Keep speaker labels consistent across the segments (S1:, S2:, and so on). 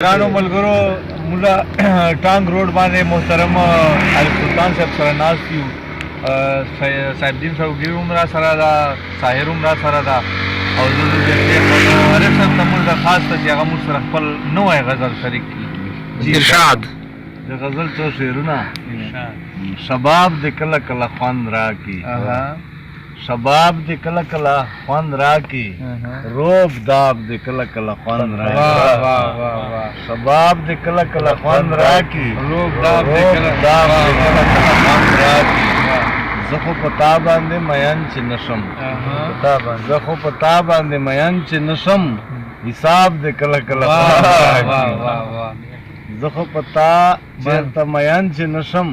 S1: ګرانو ملګرو مولا ټانګ روډ باندې محترم علي سلطان صاحب سره ناست یو. صاحب دین صاحب هم را سره ده، ساحر هم را سره ده او زه عارف صاحب ته موږ درخواست ته چې هغه موږ سره خپل نوی غزل شریک کړي.
S2: ارشاد
S1: د غزل څو شعرونه. شباب د کله کله خوند راکړي، شباب د کله کله خوند راکړي، روب داب د کله کله خوند راکړي، شباب د کله کله خوند راکړي، روب داب د کله کله خوند راکړي. زه خو په تا باندې مین چې نشم، زه خو په تا باندې مین چې نشم، حساب د کله کله خوند راکړي. زه خو په تا چېرته مین چې نشم،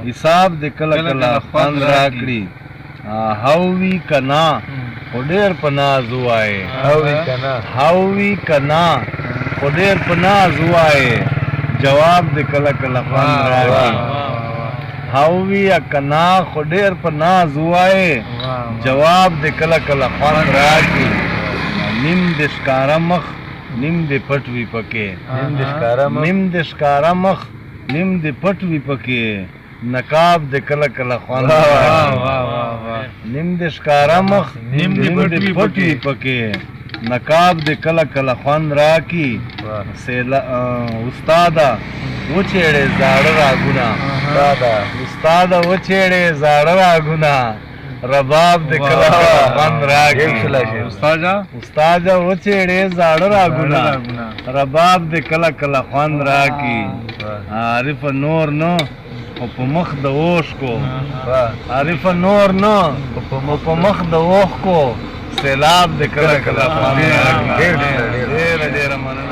S1: حساب د کله کله خوند راکړي. هاوی کنا خو ډېر په ناز ووایې، هاوی کنا خو ډېر په ناز ووایې، جواب د کله کله خوند راکړي. هاوی کنا خو ډېر په ناز ووایې، جواب د کله کله خوند راکړي. نیم د ښکاره مخ نیم د پټ وي پکې، نیم د ښکاره مخ نیم د پټ وي پکې، نقاب د کله کله خوند راکړي. نیم د ښکاره مخ نیم د پټ وي پکې، نقاب د کله کله خوند راکړي. استاده وچېړې زاړه راګونه، استاده وچېړې زاړه راګونه، رباب د کله کله خوند راکړي. استاده وچېړې زاړه راګونه، رباب د کله کله خوند راکړي. عارف نور نو او په مخ د اوښکو، عارف نور نه په مخ د اوښکو، سیلاب د کله کله خوند راکړي. ډېره ډېره مننه.